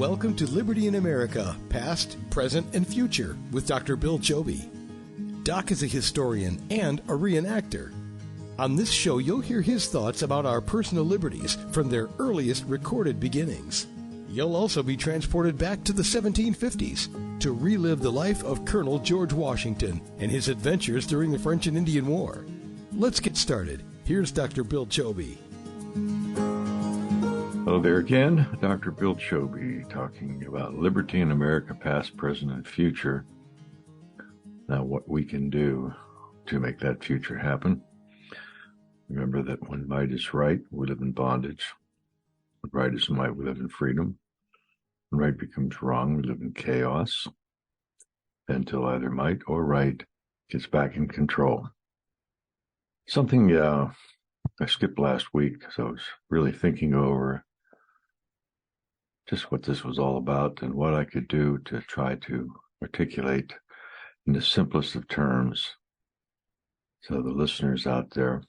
Welcome to Liberty in America, Past, Present, and Future with Dr. Bill Chobe. Doc is a historian and a reenactor. On this show, you'll hear his thoughts about our personal liberties from their earliest recorded beginnings. You'll also be transported back to the 1750s to relive the life of Colonel George Washington and his adventures during the French and Indian War. Let's get started. Here's Dr. Bill Chobe. Hello there again, Dr. Bill Chobe, talking about liberty in America, past, present, and future. Now, what we can do to make that future happen. Remember that when might is right, we live in bondage. When right is might, we live in freedom. When right becomes wrong, we live in chaos. Until either might or right gets back in control. Something I skipped last week, so I was really thinking over just what this was all about and what I could do to try to articulate in the simplest of terms so the listeners out there,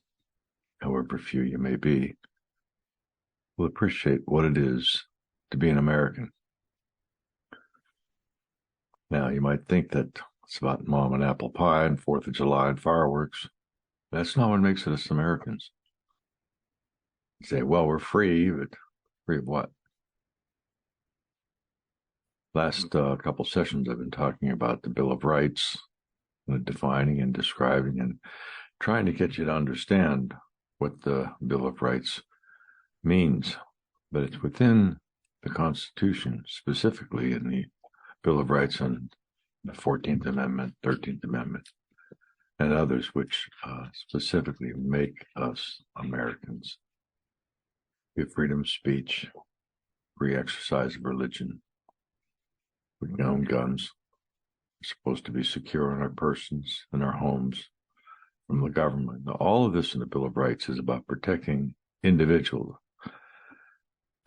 however few you may be, will appreciate what it is to be an American. Now, you might think that it's about mom and apple pie and 4th of July and fireworks. That's not what makes us Americans. You say, well, we're free, but free of what? Last couple sessions, I've been talking about the Bill of Rights, defining and describing and trying to get you to understand what the Bill of Rights means. But it's within the Constitution, specifically in the Bill of Rights and the 14th Amendment, 13th Amendment, and others which specifically make us Americans. We have freedom of speech, free exercise of religion. We can own guns. We're supposed to be secure in our persons and our homes from the government. Now, all of this in the Bill of Rights is about protecting individuals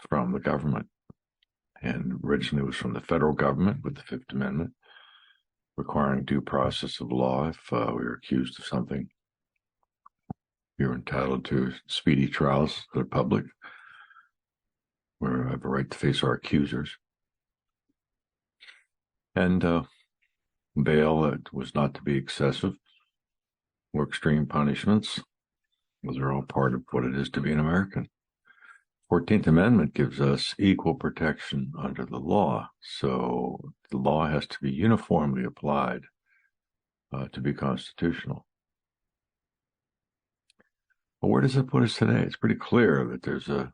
from the government. And originally it was from the federal government with the Fifth Amendment, requiring due process of law if we were accused of something. You're entitled to speedy trials that are public, where we have a right to face our accusers. And bail that was not to be excessive, or extreme punishments. Those are all part of what it is to be an American. 14th Amendment gives us equal protection under the law. So the law has to be uniformly applied to be constitutional. But where does it put us today? It's pretty clear that there's a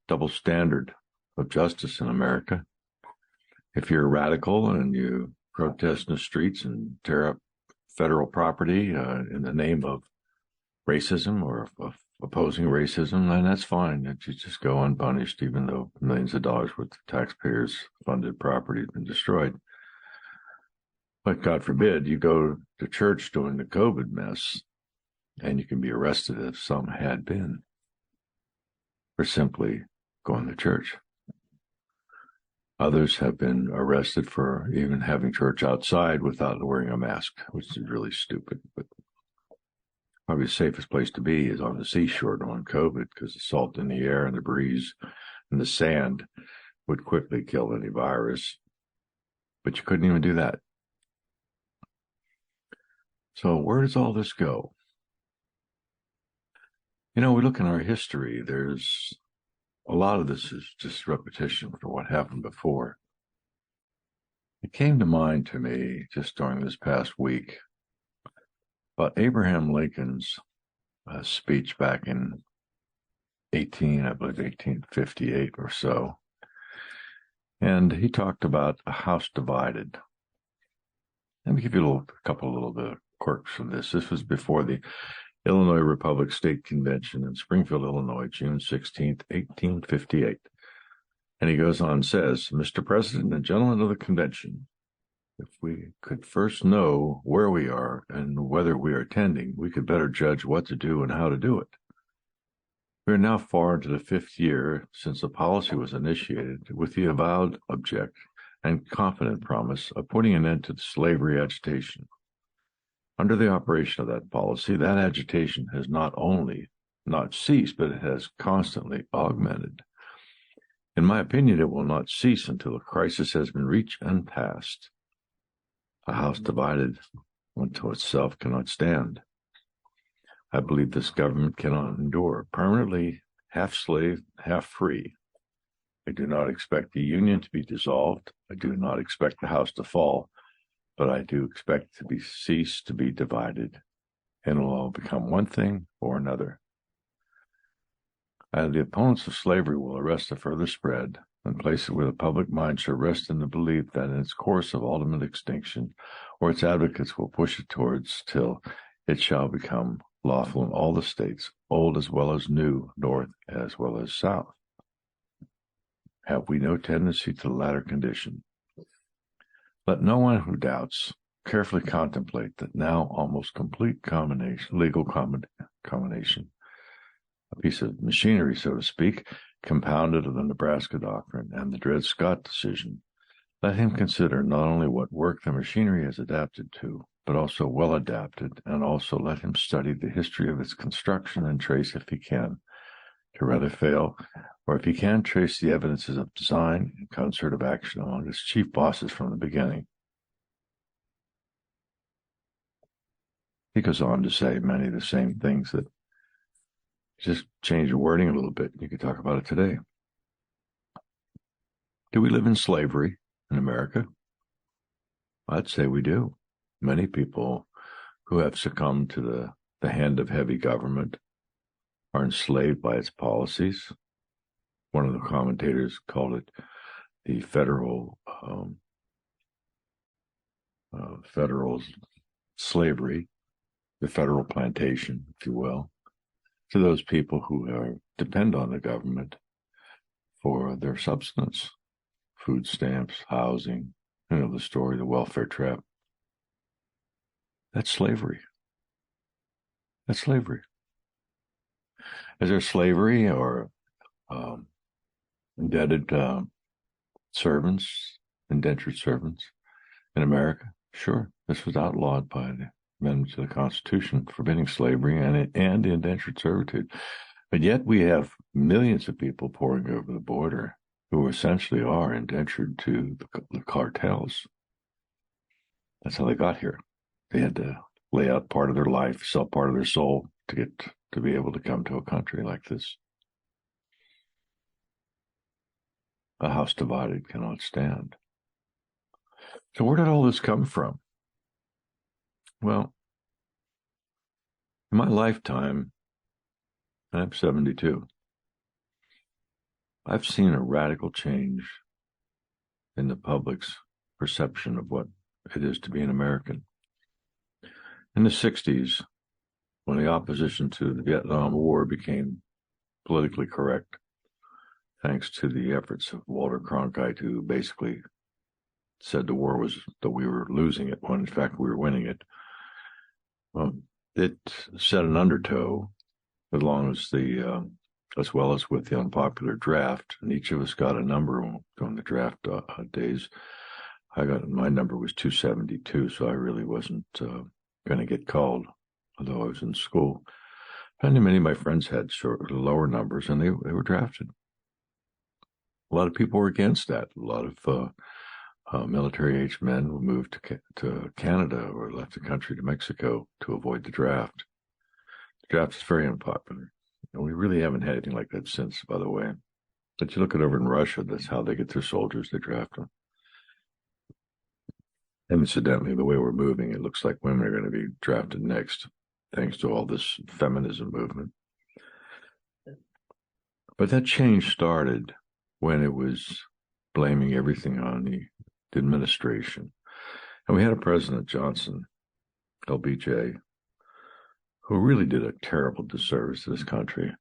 double standard of justice in America. If you're a radical and you protest in the streets and tear up federal property in the name of racism or of opposing racism, then that's fine. That you just go unpunished, even though millions of dollars worth of taxpayers' funded property has been destroyed. But God forbid you go to church during the COVID mess and you can be arrested, if some had been, for simply going to church. Others have been arrested for even having church outside without wearing a mask, which is really stupid. But probably the safest place to be is on the seashore during COVID, because the salt in the air and the breeze and the sand would quickly kill any virus. But you couldn't even do that. So where does all this go? You know, we look in our history, there's a lot of this is just repetition for what happened before. It came to mind to me just during this past week about Abraham Lincoln's speech back in 1858 or so. And he talked about a house divided. Let me give you a couple little bit of quirks from this. This was before the Illinois Republic State Convention in Springfield, Illinois, June 16th, 1858. And he goes on and says, Mr. President and gentlemen of the convention, if we could first know where we are and whether we are attending, we could better judge what to do and how to do it. We are now far into the 5th year since the policy was initiated with the avowed object and confident promise of putting an end to the slavery agitation. Under the operation of that policy, that agitation has not only not ceased, but it has constantly augmented. In my opinion, it will not cease until a crisis has been reached and passed. A house divided unto itself cannot stand. I believe this government cannot endure, permanently half slave, half free. I do not expect the union to be dissolved. I do not expect the house to fall, but I do expect to cease to be divided, and it will all become one thing or another. The opponents of slavery will arrest the further spread and place it where the public mind shall rest in the belief that in its course of ultimate extinction, or its advocates will push it towards till it shall become lawful in all the states, old as well as new, north as well as south. Have we no tendency to the latter condition? Let no one who doubts carefully contemplate that now almost complete legal combination, a piece of machinery, so to speak, compounded of the Nebraska Doctrine and the Dred Scott decision. Let him consider not only what work the machinery has adapted to, but also well adapted, and also let him study the history of its construction and trace, if he can, to rather fail, or if he can, trace the evidences of design and concert of action among its chief bosses from the beginning. He goes on to say many of the same things that just change the wording a little bit. You could talk about it today. Do we live in slavery in America? I'd say we do. Many people who have succumbed to the hand of heavy government are enslaved by its policies. One of the commentators called it the federal slavery, the federal plantation, if you will, to those people who depend on the government for their subsistence, food stamps, housing, the story, the welfare trap. That's slavery. That's slavery. Is there slavery or indebted servants, indentured servants in America? Sure. This was outlawed by the amendment to the Constitution forbidding slavery and indentured servitude. But yet we have millions of people pouring over the border who essentially are indentured to the cartels. That's how they got here. They had to lay out part of their life, sell part of their soul to be able to come to a country like this. A house divided cannot stand. So where did all this come from? Well, in my lifetime, I'm 72, I've seen a radical change in the public's perception of what it is to be an American. In the 60s, when the opposition to the Vietnam War became politically correct, thanks to the efforts of Walter Cronkite, who basically said the war was that we were losing it, when in fact we were winning it. It set an undertow, as well as with the unpopular draft, and each of us got a number on the draft days. My number was 272, so I really wasn't going to get called, although I was in school. And many of my friends had lower numbers, and they were drafted. A lot of people were against that. A lot of military-age men who moved to Canada or left the country to Mexico to avoid the draft. The draft is very unpopular. And we really haven't had anything like that since, by the way. But you look at over in Russia, that's how they get their soldiers, they draft them. And incidentally, the way we're moving, it looks like women are going to be drafted next, thanks to all this feminism movement. But that change started when it was blaming everything on the administration. And we had a President Johnson, LBJ, who really did a terrible disservice to this country.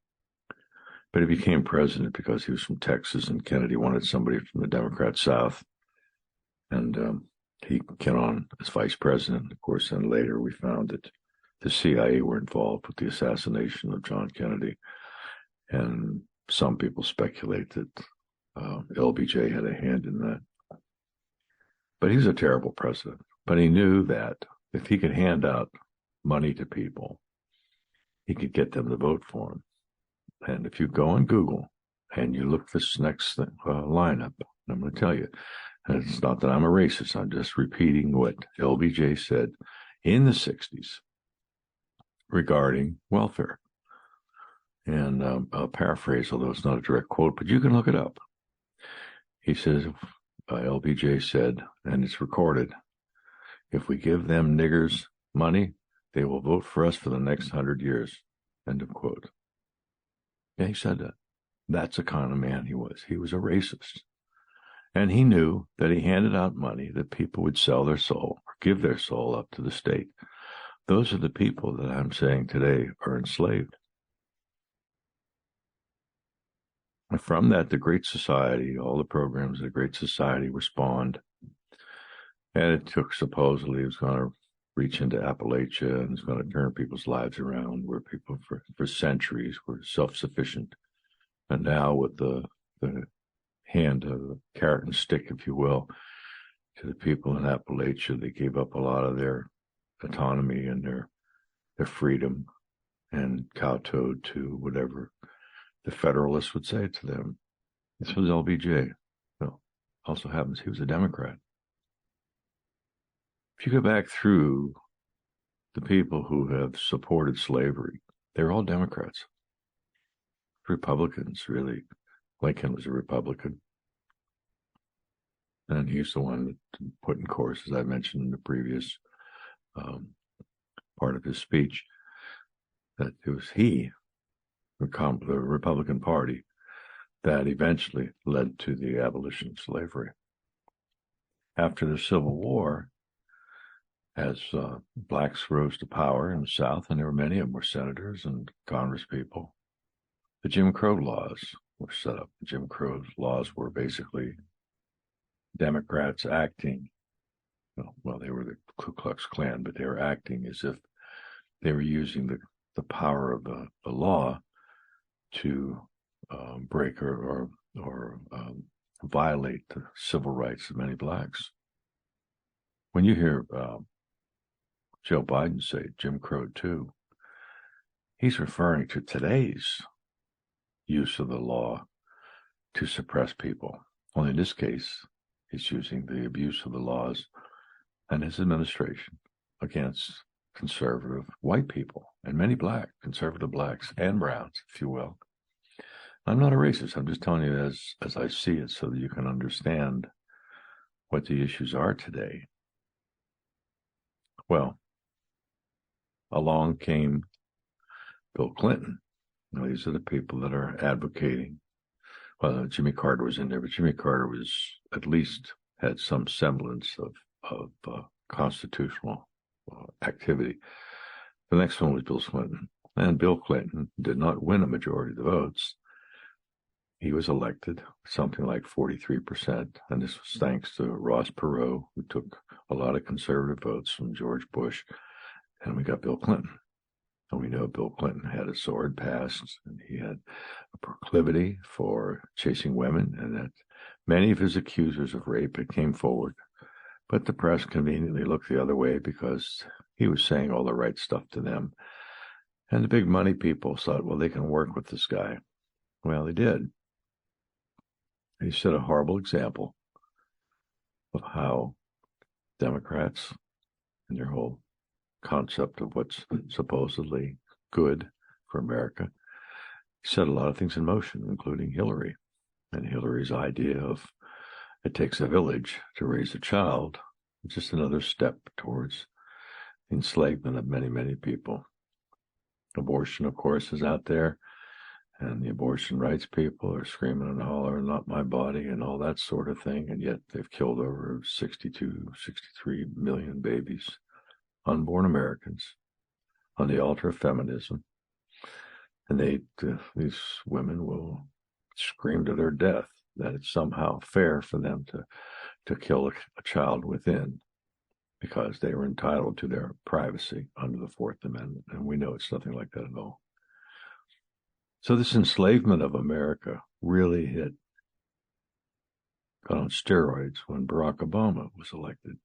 But he became president because he was from Texas, and Kennedy wanted somebody from the Democrat South. And he came on as vice president. Of course, then later we found that the CIA were involved with the assassination of John Kennedy. And some people speculate that LBJ had a hand in that. But he was a terrible president. But he knew that if he could hand out money to people, he could get them to vote for him. And if you go on Google And you look this next lineup, and I'm going to tell you, and it's not that I'm a racist, I'm just repeating what LBJ said in the 60s regarding welfare. And I'll paraphrase, although it's not a direct quote, but you can look it up. He says, LBJ said, and it's recorded, if we give them niggers money, they will vote for us for the next 100 years. End of quote. Yeah, he said that. That's the kind of man he was. He was a racist. And he knew that he handed out money that people would sell their soul or give their soul up to the state. Those are the people that I'm saying today are enslaved. And from that, the Great Society, all the programs of the Great Society were spawned. And it took, supposedly, it was going to reach into Appalachia and it's going to turn people's lives around, where people for centuries were self-sufficient. And now with the hand of the carrot and stick, if you will, to the people in Appalachia, they gave up a lot of their autonomy and their freedom and kowtowed to whatever the Federalists would say to them. This was LBJ. Well, also happens he was a Democrat. If you go back through the people who have supported slavery, they're all Democrats. Republicans, really. Lincoln was a Republican. And he's the one that put in course, as I mentioned in the previous part of his speech, that it was he, the Republican Party, that eventually led to the abolition of slavery. After the Civil War, as blacks rose to power in the South, and there were many of them were senators and congresspeople, the Jim Crow laws were set up. The Jim Crow laws were basically Democrats acting, well, they were the Ku Klux Klan, but they were acting as if they were using the power of the law to break or violate the civil rights of many blacks. When you hear Joe Biden say Jim Crow too, he's referring to today's use of the law to suppress people. Only in this case, he's using the abuse of the laws and his administration against conservative white people and many conservative blacks and browns, if you will. I'm not a racist. I'm just telling you as I see it so that you can understand what the issues are today. Well, along came Bill Clinton. These are the people that are advocating. Well, Jimmy Carter was in there, but Jimmy Carter was at least had some semblance of constitutional activity. The next one was Bill Clinton. And Bill Clinton did not win a majority of the votes. He was elected something like 43%. And this was thanks to Ross Perot, who took a lot of conservative votes from George Bush. And we got Bill Clinton. And we know Bill Clinton had a sword passed, and he had a proclivity for chasing women, and that many of his accusers of rape had came forward. But the press conveniently looked the other way because he was saying all the right stuff to them. And the big money people thought, well, they can work with this guy. Well, they did. He set a horrible example of how Democrats and their whole concept of what's supposedly good for America set a lot of things in motion, including Hillary. And Hillary's idea of it takes a village to raise a child, just another step towards enslavement of many, many people. Abortion, of course, is out there, and the abortion rights people are screaming and hollering, not my body, and all that sort of thing, and yet they've killed over 62, 63 million babies, unborn Americans, on the altar of feminism. And these women will scream to their death that it's somehow fair for them to kill a child within, because they were entitled to their privacy under the Fourth Amendment. And we know it's nothing like that at all. So this enslavement of America really got on steroids when Barack Obama was elected.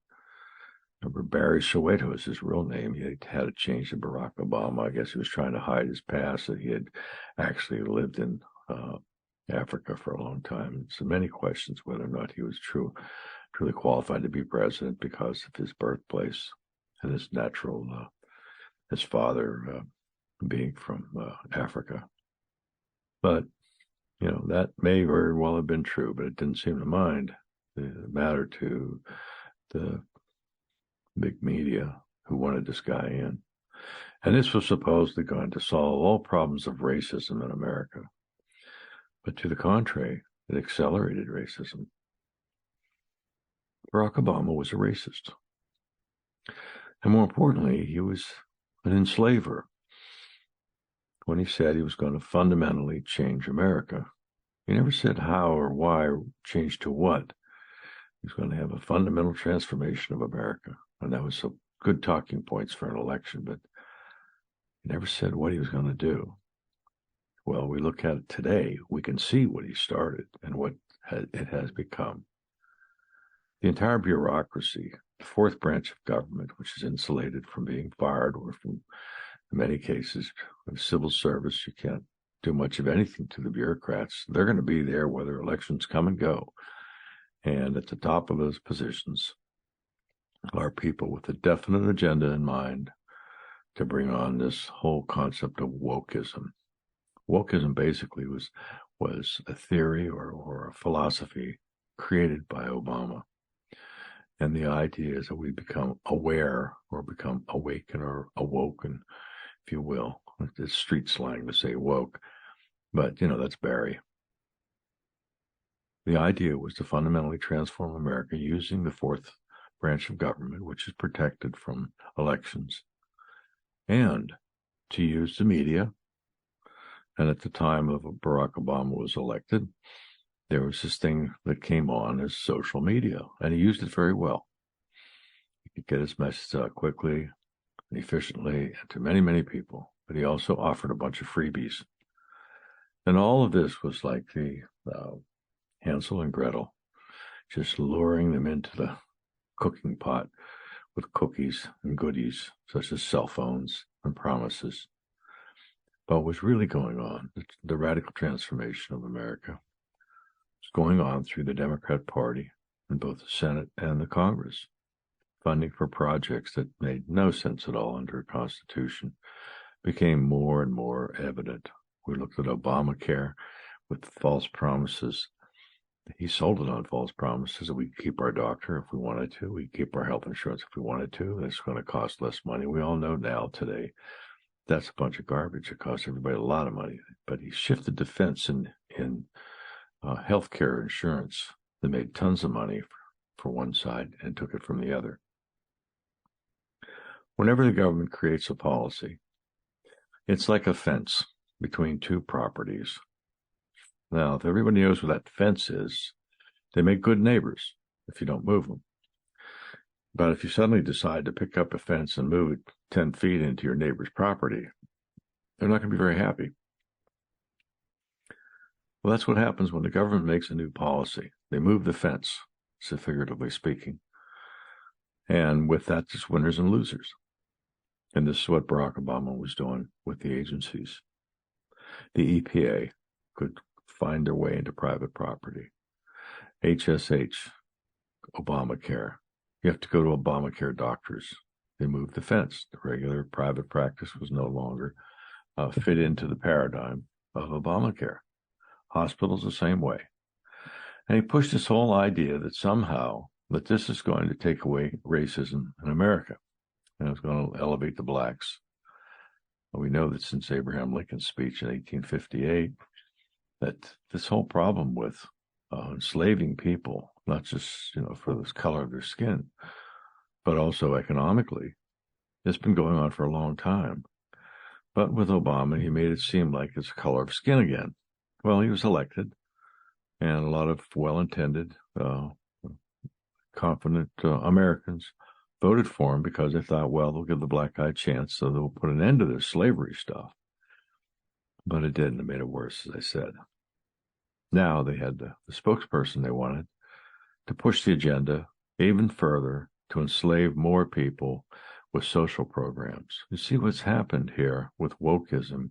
Remember, Barry Soweto is his real name. He had to change to Barack Obama. I guess he was trying to hide his past, that he had actually lived in Africa for a long time. So many questions whether or not he was truly qualified to be president because of his birthplace and his natural, his father being from Africa. But, that may very well have been true, but it didn't seem to mind the matter to the big media who wanted this guy in. And this was supposedly going to solve all problems of racism in America. But to the contrary, it accelerated racism. Barack Obama was a racist. And more importantly, he was an enslaver when he said he was going to fundamentally change America. He never said how or why or change to what. He was going to have a fundamental transformation of America. And that was some good talking points for an election, but he never said what he was going to do. Well, we look at it today, we can see what he started and what it has become. The entire bureaucracy, the fourth branch of government, which is insulated from being fired or from, in many cases, with civil service, you can't do much of anything to the bureaucrats. They're going to be there whether elections come and go. And at the top of those positions are people with a definite agenda in mind to bring on this whole concept of wokeism. Wokeism basically was a theory or a philosophy created by Obama. And the idea is that we become aware or become awakened or awoken, if you will. It's street slang to say woke, but, that's Barry. The idea was to fundamentally transform America using the fourth branch of government, which is protected from elections, and to use the media. And at the time of Barack Obama was elected, there was this thing that came on as social media, and he used it very well. He could get his message out quickly and efficiently and to many, many people, but he also offered a bunch of freebies. And all of this was like the Hansel and Gretel, just luring them into the cooking pot with cookies and goodies, such as cell phones and promises. But what was really going on, the radical transformation of America, was going on through the Democrat Party in both the Senate and the Congress. Funding for projects that made no sense at all under a Constitution became more and more evident. We looked at Obamacare with false promises. He sold it on false promises that we could keep our doctor if we wanted to. We could keep our health insurance if we wanted to. It's going to cost less money. We all know now today that's a bunch of garbage. It costs everybody a lot of money. But he shifted the fence in healthcare insurance that made tons of money for one side and took it from the other. Whenever the government creates a policy, it's like a fence between two properties. Now, if everybody knows where that fence is, they make good neighbors if you don't move them. But if you suddenly decide to pick up a fence and move it 10 feet into your neighbor's property, they're not going to be very happy. Well, that's what happens when the government makes a new policy. They move the fence, so figuratively speaking. And with that, there's winners and losers. And this is what Barack Obama was doing with the agencies. The EPA could find their way into private property. HSH, Obamacare. You have to go to Obamacare doctors. They moved the fence. The regular private practice was no longer fit into the paradigm of Obamacare. Hospitals the same way. And he pushed this whole idea that somehow that this is going to take away racism in America. And it's going to elevate the blacks. We know that since Abraham Lincoln's speech in 1858, that this whole problem with enslaving people, not just for the color of their skin, but also economically, it's been going on for a long time. But with Obama, he made it seem like it's a color of skin again. Well, he was elected, and a lot of well-intended, confident Americans voted for him because they thought, well, they'll give the black guy a chance, so they'll put an end to this slavery stuff. But it didn't. It made it worse, as I said. Now they had the spokesperson they wanted to push the agenda even further to enslave more people with social programs. You see what's happened here with wokeism.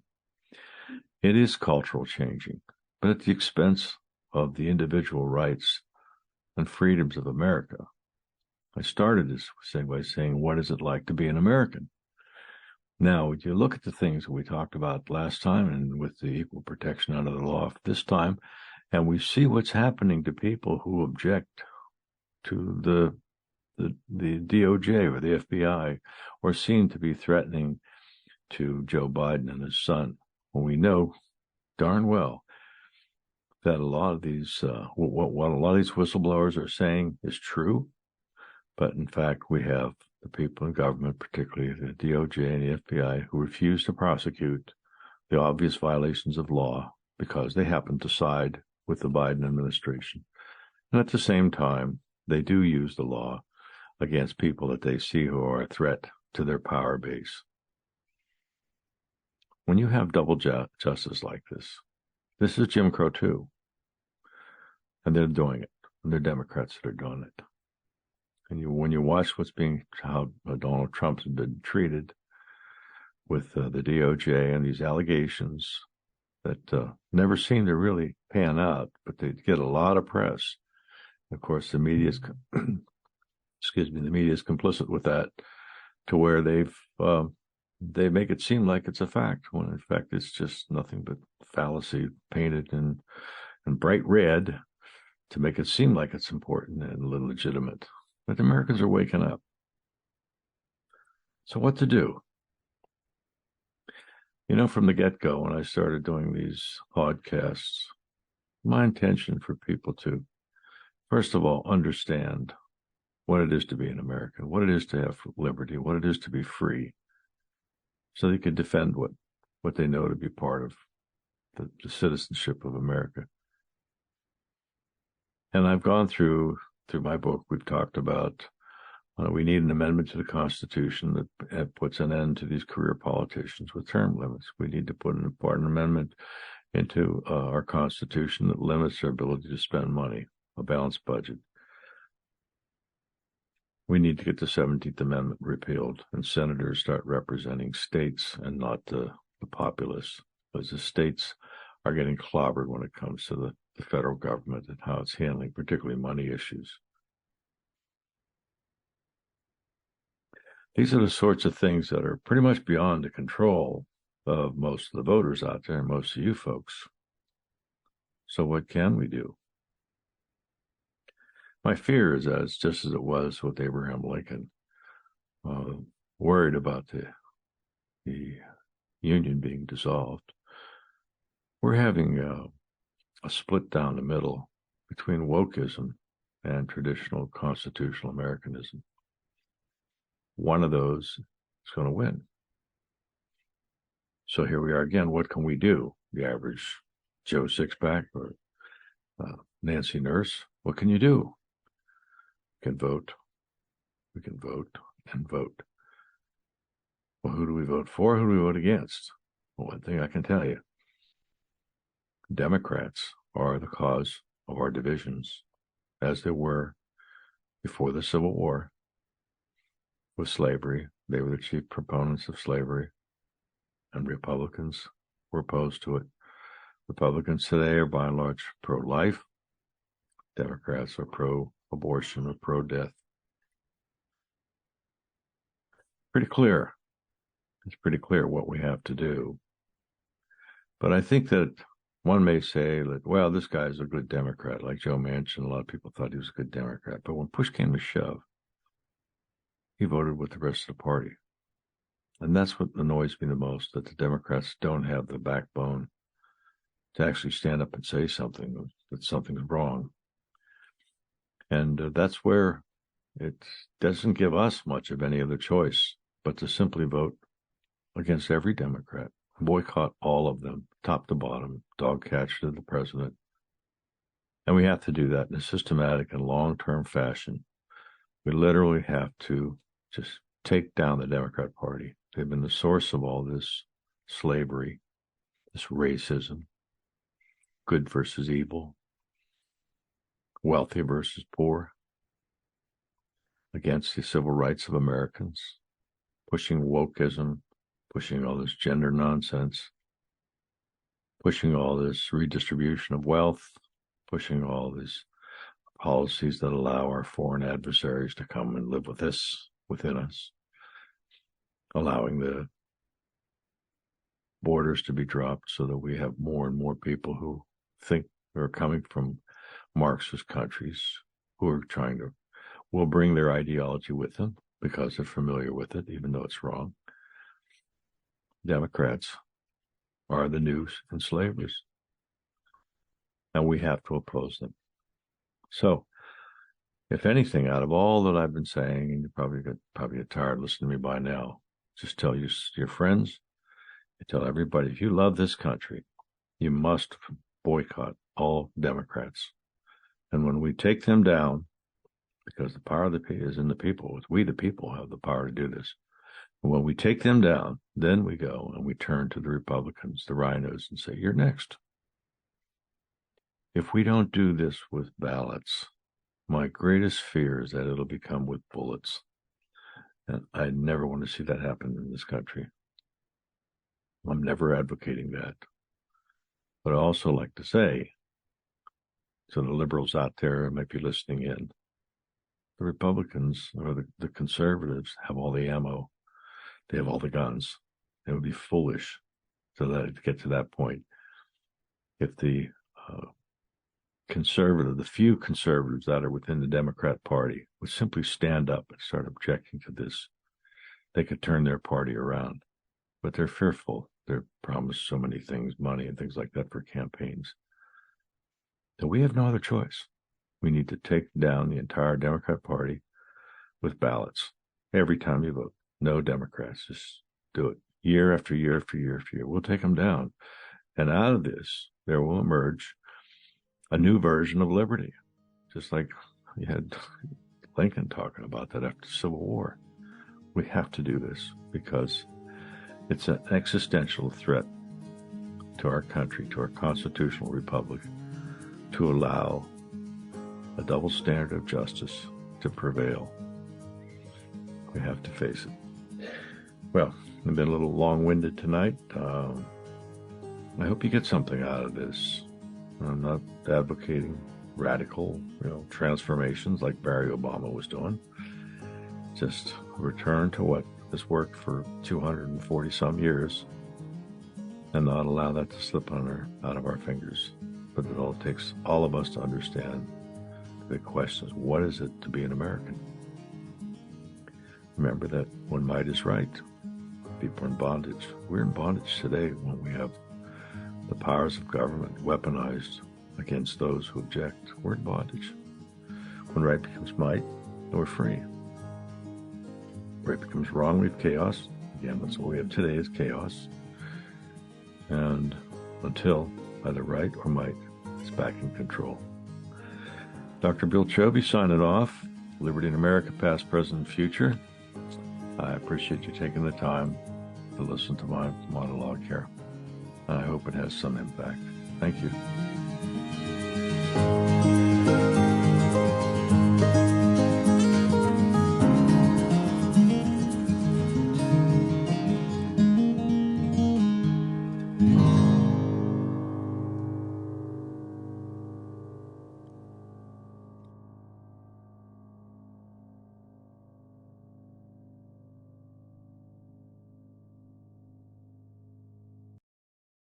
It is cultural changing. but at the expense of the individual rights and freedoms of America. I started this by saying, what is it like to be an American? Now, when you look at the things that we talked about last time and with the equal protection under the law this time, and we see what's happening to people who object to the DOJ or the FBI or seem to be threatening to Joe Biden and his son, when we know darn well that a lot of these, what a lot of these whistleblowers are saying is true, but in fact we have the people in government, particularly the DOJ and the FBI, who refuse to prosecute the obvious violations of law because they happen to side with the Biden administration. And at the same time, they do use the law against people that they see who are a threat to their power base. When you have double justice like this is Jim Crow too. And they're doing it. And they're Democrats that are doing it. And when you watch how Donald Trump's been treated with the DOJ and these allegations that never seem to really pan out, but they get a lot of press. Of course, the media is, the media is complicit with that, to where they make it seem like it's a fact, when in fact it's just nothing but fallacy painted in bright red to make it seem like it's important and legitimate. But Americans are waking up. So what to do? From the get-go, when I started doing these podcasts, my intention for people to, first of all, understand what it is to be an American, what it is to have liberty, what it is to be free, so they could defend what they know to be part of the citizenship of America. And I've gone through my book, we've talked about we need an amendment to the Constitution that puts an end to these career politicians with term limits. We need to put an important amendment into our Constitution that limits their ability to spend money, a balanced budget. We need to get the 17th Amendment repealed and senators start representing states and not the populace, because the states are getting clobbered when it comes to the federal government and how it's handling particularly money issues. These are the sorts of things that are pretty much beyond the control of most of the voters out there and most of you folks. So what can we do? My fear is that it's just as it was with Abraham Lincoln, worried about the Union being dissolved. We're having a split down the middle between wokeism and traditional constitutional Americanism. One of those is going to win. So here we are again. What can we do? The average Joe Sixpack or Nancy Nurse, what can you do? We can vote. We can vote and vote. Well, who do we vote for? Who do we vote against? Well, one thing I can tell you, Democrats are the cause of our divisions, as they were before the Civil War with slavery. They were the chief proponents of slavery, and Republicans were opposed to it. Republicans today are by and large pro-life. Democrats are pro-abortion or pro-death. Pretty clear. It's pretty clear what we have to do. But I think that one may say that, well, this guy's a good Democrat, like Joe Manchin. A lot of people thought he was a good Democrat. But when push came to shove, he voted with the rest of the party. And that's what annoys me the most, that the Democrats don't have the backbone to actually stand up and say something, that something's wrong. And that's where it doesn't give us much of any other choice but to simply vote against every Democrat, boycott all of them, top to bottom, dog catch to the president. And we have to do that in a systematic and long-term fashion. We literally have to just take down the Democrat Party. They've been the source of all this slavery, this racism, good versus evil, wealthy versus poor, against the civil rights of Americans, pushing wokeism, pushing all this gender nonsense. pushing all this redistribution of wealth, pushing all these policies that allow our foreign adversaries to come and live with us, within us, allowing the borders to be dropped so that we have more and more people who think are coming from Marxist countries who are will bring their ideology with them because they're familiar with it, even though it's wrong. Democrats are the new enslavers, and we have to oppose them. So, if anything, out of all that I've been saying, and you probably get tired listening to me by now, just tell your friends, tell everybody, if you love this country, you must boycott all Democrats. And when we take them down, because the power of the people is in the people, we the people have the power to do this. And when we take them down, then we go and we turn to the Republicans, the rhinos, and say, you're next. If we don't do this with ballots, my greatest fear is that it'll become with bullets. And I never want to see that happen in this country. I'm never advocating that. But I also like to say, to the liberals out there who might be listening in, the Republicans or the conservatives have all the ammo. They have all the guns. It would be foolish to let it get to that point. If the the few conservatives that are within the Democrat Party would simply stand up and start objecting to this, they could turn their party around. But they're fearful. They're promised so many things, money and things like that for campaigns. So we have no other choice. We need to take down the entire Democrat Party with ballots. Every time you vote, no Democrats. Just do it year after year after year after year. We'll take them down. And out of this, there will emerge a new version of liberty. Just like you had Lincoln talking about that after the Civil War. We have to do this because it's an existential threat to our country, to our constitutional republic, to allow a double standard of justice to prevail. We have to face it. Well, I've been a little long-winded tonight. I hope you get something out of this. I'm not advocating radical, transformations like Barry Obama was doing. Just return to what has worked for 240 some years and not allow that to slip out of our fingers. But it all takes all of us to understand the questions. What is it to be an American? Remember that when might is right, people are in bondage. We're in bondage today when we have the powers of government weaponized against those who object. We're in bondage. When right becomes might, we're free. Right becomes wrong, we have chaos. Again, that's what we have today is chaos. And until either right or might is back in control. Dr. Bill Chobe signing off. Liberty in America, past, present, and future. I appreciate you taking the time to listen to my monologue here. I hope it has some impact. Thank you.